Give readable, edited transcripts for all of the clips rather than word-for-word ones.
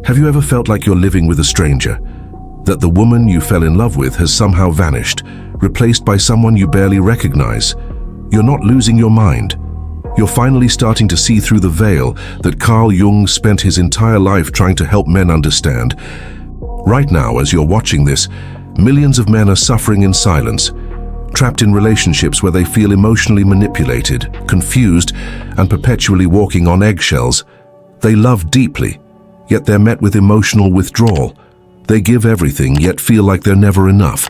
Have you ever felt like you're living with a stranger? That the woman you fell in love with has somehow vanished, replaced by someone you barely recognize? You're not losing your mind. You're finally starting to see through the veil that Carl Jung spent his entire life trying to help men understand. Right now, as you're watching this, millions of men are suffering in silence, trapped in relationships where they feel emotionally manipulated, confused, and perpetually walking on eggshells. They love deeply, yet they're met with emotional withdrawal. They give everything, yet feel like they're never enough.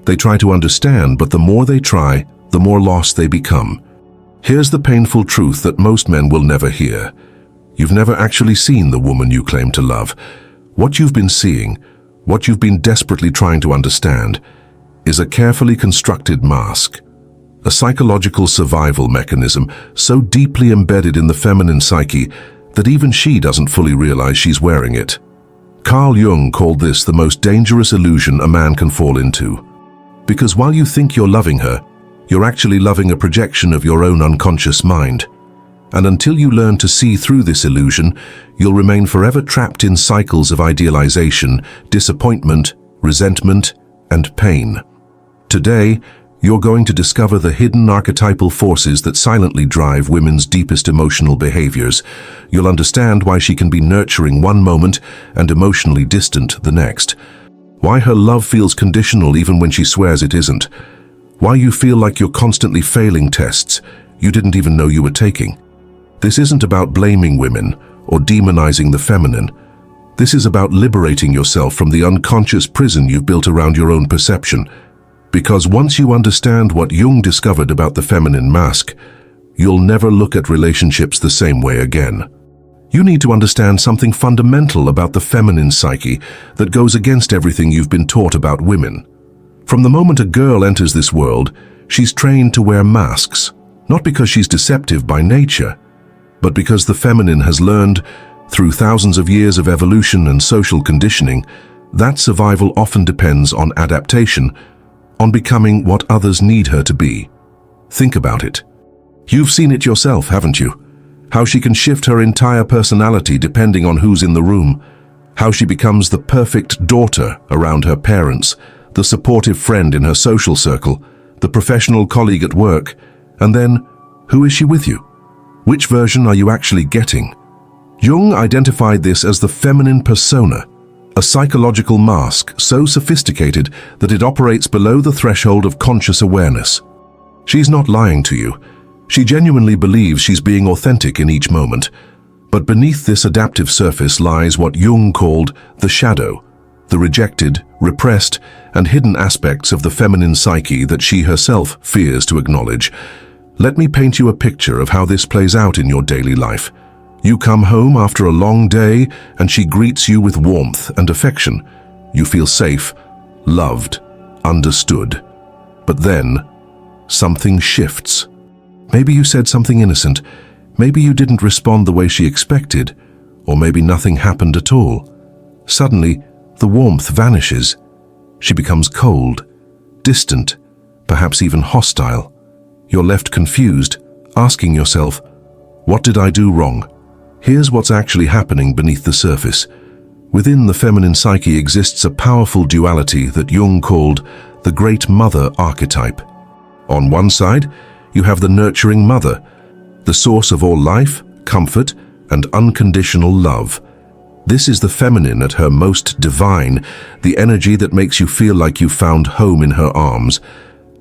They try to understand, but the more they try, the more lost they become. Here's the painful truth that most men will never hear. You've never actually seen the woman you claim to love. What you've been seeing, what you've been desperately trying to understand, is a carefully constructed mask. A psychological survival mechanism so deeply embedded in the feminine psyche that even she doesn't fully realize she's wearing it. Carl Jung called this the most dangerous illusion a man can fall into. Because while you think you're loving her, you're actually loving a projection of your own unconscious mind. And until you learn to see through this illusion, you'll remain forever trapped in cycles of idealization, disappointment, resentment, and pain. Today, you're going to discover the hidden archetypal forces that silently drive women's deepest emotional behaviors. You'll understand why she can be nurturing one moment and emotionally distant the next. Why her love feels conditional even when she swears it isn't. Why you feel like you're constantly failing tests you didn't even know you were taking. This isn't about blaming women or demonizing the feminine. This is about liberating yourself from the unconscious prison you've built around your own perception. Because once you understand what Jung discovered about the feminine mask, you'll never look at relationships the same way again. You need to understand something fundamental about the feminine psyche that goes against everything you've been taught about women. From the moment a girl enters this world, she's trained to wear masks, not because she's deceptive by nature, but because the feminine has learned, through thousands of years of evolution and social conditioning, that survival often depends on adaptation, on becoming what others need her to be. Think about it. You've seen it yourself, haven't you? How she can shift her entire personality depending on who's in the room. How she becomes the perfect daughter around her parents, the supportive friend in her social circle, the professional colleague at work, and then, who is she with you? Which version are you actually getting? Jung identified this as the feminine persona, a psychological mask so sophisticated that it operates below the threshold of conscious awareness. She's not lying to you. She genuinely believes she's being authentic in each moment. But beneath this adaptive surface lies what Jung called the shadow, the rejected, repressed, and hidden aspects of the feminine psyche that she herself fears to acknowledge. Let me paint you a picture of how this plays out in your daily life. You come home after a long day and she greets you with warmth and affection. You feel safe, loved, understood. But then, something shifts. Maybe you said something innocent. Maybe you didn't respond the way she expected. Or maybe nothing happened at all. Suddenly, the warmth vanishes. She becomes cold, distant, perhaps even hostile. You're left confused, asking yourself, what did I do wrong? Here's what's actually happening beneath the surface. Within the feminine psyche exists a powerful duality that Jung called the Great Mother archetype. On one side, you have the nurturing mother, the source of all life, comfort, and unconditional love. This is the feminine at her most divine, the energy that makes you feel like you've found home in her arms.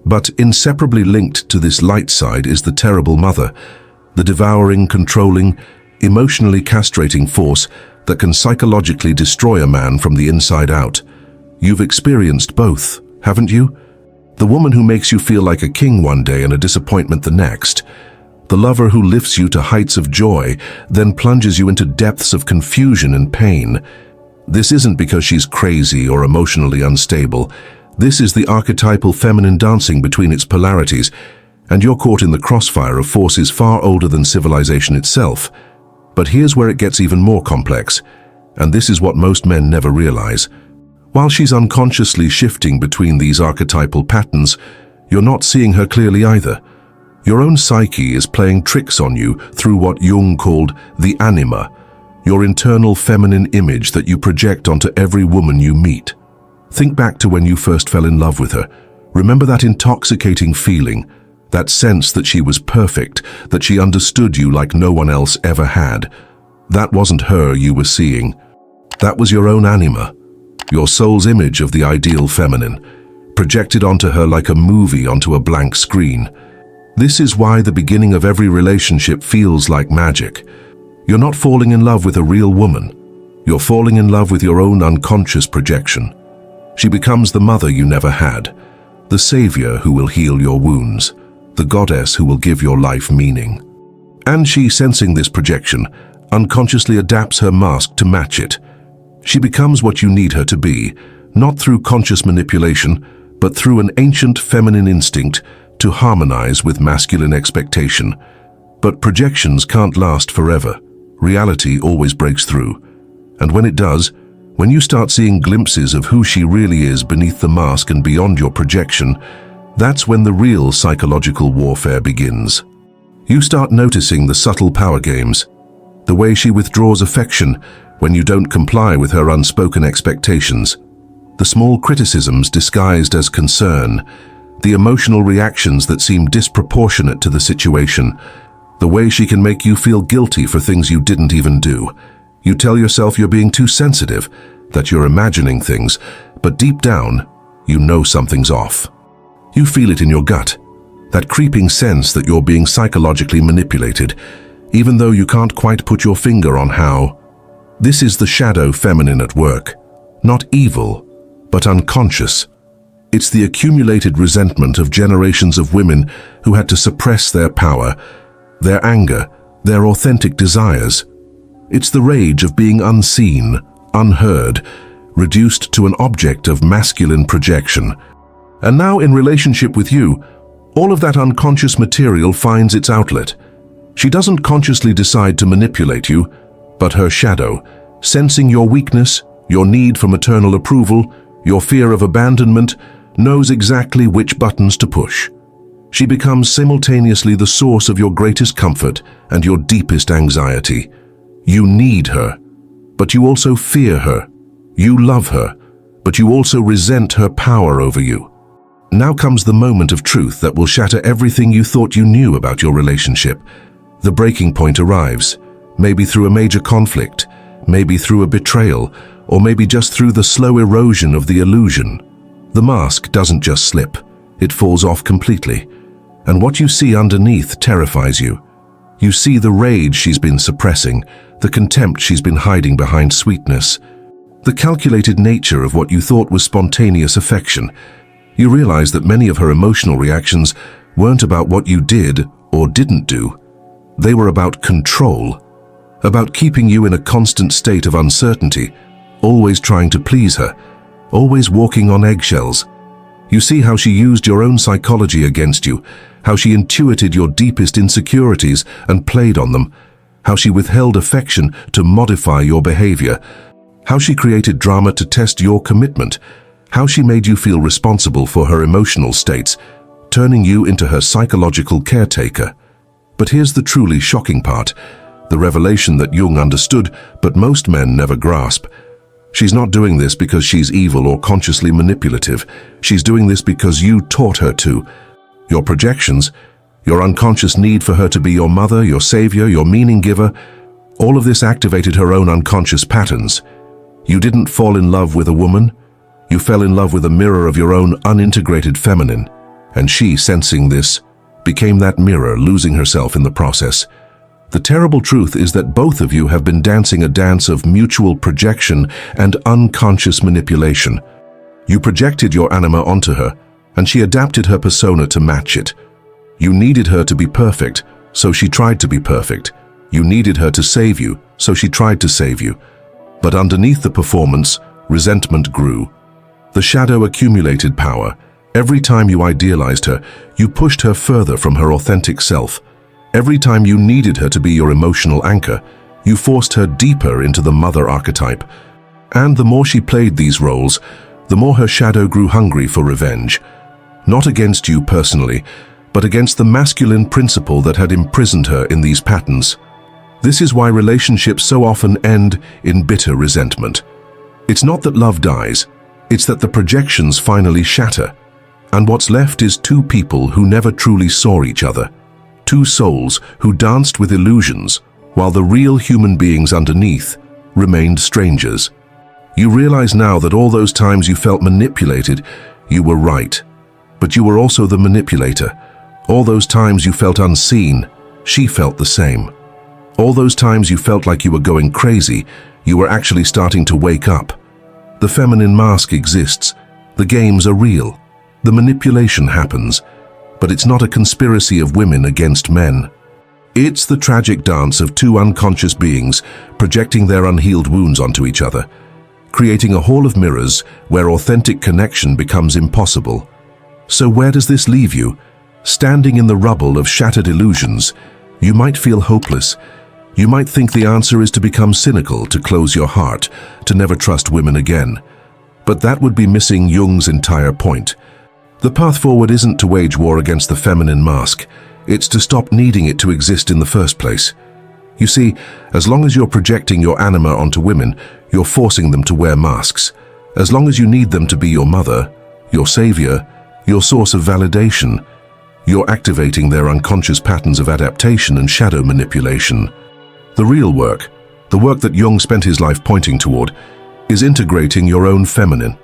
But inseparably linked to this light side is the terrible mother, the devouring, controlling, emotionally castrating force that can psychologically destroy a man from the inside out. You've experienced both, haven't you? The woman who makes you feel like a king one day and a disappointment the next. The lover who lifts you to heights of joy, then plunges you into depths of confusion and pain. This isn't because she's crazy or emotionally unstable. This is the archetypal feminine dancing between its polarities, and you're caught in the crossfire of forces far older than civilization itself. But here's where it gets even more complex, and this is what most men never realize. While she's unconsciously shifting between these archetypal patterns, you're not seeing her clearly either. Your own psyche is playing tricks on you through what Jung called the anima. your internal feminine image that you project onto every woman you meet. Think back to when you first fell in love with her. Remember that intoxicating feeling, that sense that she was perfect, that she understood you like no one else ever had. That wasn't her you were seeing. That was your own anima, your soul's image of the ideal feminine, projected onto her like a movie onto a blank screen. This is why the beginning of every relationship feels like magic. You're not falling in love with a real woman. You're falling in love with your own unconscious projection. She becomes the mother you never had, the savior who will heal your wounds, the goddess who will give your life meaning. And she, sensing this projection, unconsciously adapts her mask to match it. She becomes what you need her to be, not through conscious manipulation, but through an ancient feminine instinct to harmonize with masculine expectation. But projections can't last forever. Reality always breaks through. And when it does, when you start seeing glimpses of who she really is beneath the mask and beyond your projection, that's when the real psychological warfare begins. You start noticing the subtle power games, the way she withdraws affection when you don't comply with her unspoken expectations, the small criticisms disguised as concern, the emotional reactions that seem disproportionate to the situation, the way she can make you feel guilty for things you didn't even do. You tell yourself you're being too sensitive, that you're imagining things, but deep down, you know something's off. You feel it in your gut, that creeping sense that you're being psychologically manipulated, even though you can't quite put your finger on how. This is the shadow feminine at work, not evil, but unconscious. It's the accumulated resentment of generations of women who had to suppress their power, their anger, their authentic desires. It's the rage of being unseen, unheard, reduced to an object of masculine projection. And now in relationship with you, all of that unconscious material finds its outlet. She doesn't consciously decide to manipulate you, but her shadow, sensing your weakness, your need for maternal approval, your fear of abandonment, knows exactly which buttons to push. She becomes simultaneously the source of your greatest comfort and your deepest anxiety. You need her, but you also fear her. You love her, but you also resent her power over you. Now comes the moment of truth that will shatter everything you thought you knew about your relationship. The breaking point arrives, maybe through a major conflict, maybe through a betrayal, or maybe just through the slow erosion of the illusion. The mask doesn't just slip, it falls off completely. And what you see underneath terrifies you. You see the rage she's been suppressing, the contempt she's been hiding behind sweetness, the calculated nature of what you thought was spontaneous affection. You realize that many of her emotional reactions weren't about what you did or didn't do. They were about control, about keeping you in a constant state of uncertainty, always trying to please her, always walking on eggshells. You see how she used your own psychology against you, how she intuited your deepest insecurities and played on them, how she withheld affection to modify your behavior, how she created drama to test your commitment, how she made you feel responsible for her emotional states, turning you into her psychological caretaker. But here's the truly shocking part, the revelation that Jung understood, but most men never grasp. She's not doing this because she's evil or consciously manipulative. She's doing this because you taught her to. Your projections, your unconscious need for her to be your mother, your savior, your meaning giver, all of this activated her own unconscious patterns. You didn't fall in love with a woman. You fell in love with a mirror of your own unintegrated feminine. And she, sensing this, became that mirror, losing herself in the process. The terrible truth is that both of you have been dancing a dance of mutual projection and unconscious manipulation. You projected your anima onto her, and she adapted her persona to match it. You needed her to be perfect, so she tried to be perfect. You needed her to save you, so she tried to save you. But underneath the performance, resentment grew. The shadow accumulated power. Every time you idealized her, you pushed her further from her authentic self. Every time you needed her to be your emotional anchor, you forced her deeper into the mother archetype. And the more she played these roles, the more her shadow grew hungry for revenge. Not against you personally, but against the masculine principle that had imprisoned her in these patterns. This is why relationships so often end in bitter resentment. It's not that love dies, it's that the projections finally shatter. And what's left is two people who never truly saw each other. Two souls who danced with illusions, while the real human beings underneath remained strangers. You realize now that all those times you felt manipulated, you were right. But you were also the manipulator. All those times you felt unseen, she felt the same. All those times you felt like you were going crazy, you were actually starting to wake up. The feminine mask exists. The games are real. The manipulation happens. But it's not a conspiracy of women against men. It's the tragic dance of two unconscious beings projecting their unhealed wounds onto each other, creating a hall of mirrors where authentic connection becomes impossible. So where does this leave you? Standing in the rubble of shattered illusions, you might feel hopeless. You might think the answer is to become cynical, to close your heart, to never trust women again. But that would be missing Jung's entire point. The path forward isn't to wage war against the feminine mask. It's to stop needing it to exist in the first place. You see, as long as you're projecting your anima onto women, you're forcing them to wear masks. As long as you need them to be your mother, your savior, your source of validation, you're activating their unconscious patterns of adaptation and shadow manipulation. The real work, the work that Jung spent his life pointing toward, is integrating your own feminine.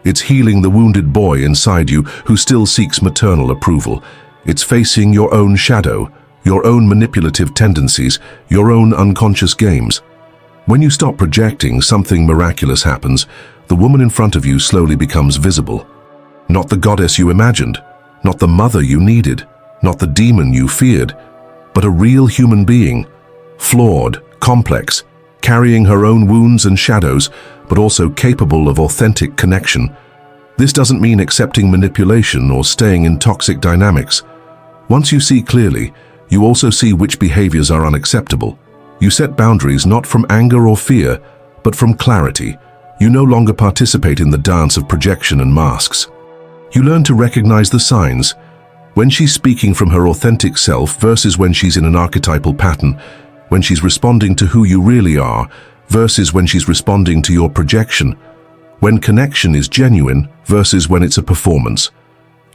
It's healing the wounded boy inside you who still seeks maternal approval. It's facing your own shadow, your own manipulative tendencies, your own unconscious games. When you stop projecting, something miraculous happens. The woman in front of you slowly becomes visible. Not the goddess you imagined, not the mother you needed, not the demon you feared, but a real human being, flawed, complex, carrying her own wounds and shadows, but also capable of authentic connection. This doesn't mean accepting manipulation or staying in toxic dynamics. Once you see clearly, you also see which behaviors are unacceptable. You set boundaries not from anger or fear, but from clarity. You no longer participate in the dance of projection and masks. You learn to recognize the signs. When she's speaking from her authentic self versus when she's in an archetypal pattern, when she's responding to who you really are versus when she's responding to your projection, when connection is genuine versus when it's a performance.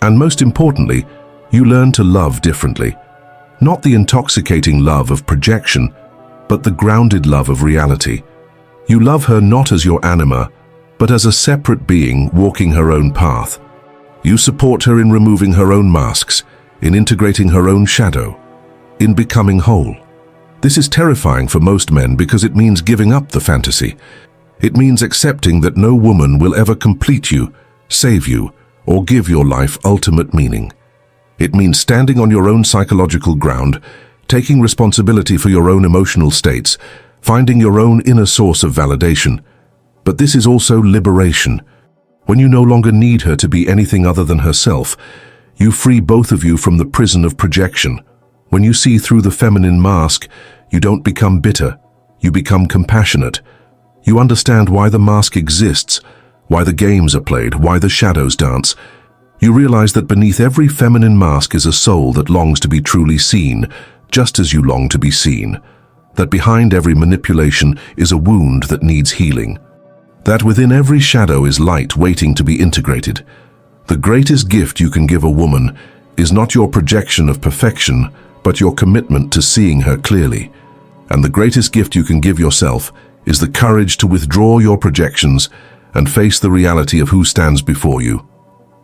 And most importantly, you learn to love differently. Not the intoxicating love of projection, but the grounded love of reality. You love her not as your anima, but as a separate being walking her own path. You support her in removing her own masks, in integrating her own shadow, in becoming whole. This is terrifying for most men because it means giving up the fantasy. It means accepting that no woman will ever complete you, save you, or give your life ultimate meaning. It means standing on your own psychological ground, taking responsibility for your own emotional states, finding your own inner source of validation. But this is also liberation. When you no longer need her to be anything other than herself, you free both of you from the prison of projection. When you see through the feminine mask, you don't become bitter, you become compassionate. You understand why the mask exists, why the games are played, why the shadows dance. You realize that beneath every feminine mask is a soul that longs to be truly seen, just as you long to be seen. That behind every manipulation is a wound that needs healing. That within every shadow is light waiting to be integrated. The greatest gift you can give a woman is not your projection of perfection, but your commitment to seeing her clearly. And the greatest gift you can give yourself is the courage to withdraw your projections and face the reality of who stands before you.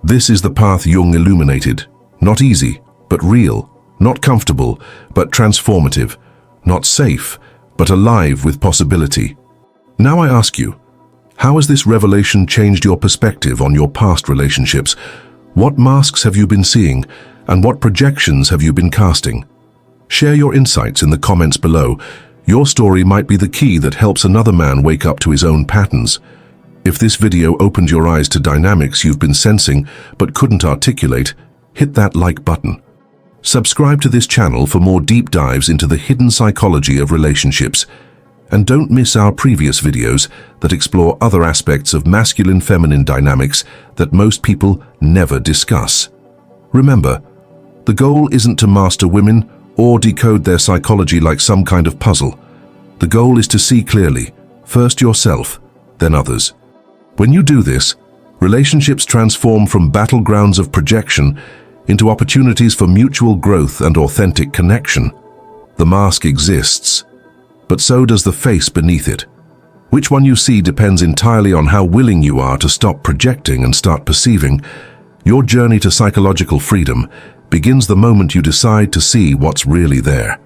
This is the path Jung illuminated. Not easy, but real. Not comfortable, but transformative. Not safe, but alive with possibility. Now I ask you, how has this revelation changed your perspective on your past relationships? What masks have you been seeing, and what projections have you been casting? Share your insights in the comments below. Your story might be the key that helps another man wake up to his own patterns. If this video opened your eyes to dynamics you've been sensing but couldn't articulate, hit that like button. Subscribe to this channel for more deep dives into the hidden psychology of relationships. And don't miss our previous videos that explore other aspects of masculine-feminine dynamics that most people never discuss. Remember, the goal isn't to master women or decode their psychology like some kind of puzzle. The goal is to see clearly, first yourself, then others. When you do this, relationships transform from battlegrounds of projection into opportunities for mutual growth and authentic connection. The mask exists, but so does the face beneath it. Which one you see depends entirely on how willing you are to stop projecting and start perceiving. Your journey to psychological freedom begins the moment you decide to see what's really there.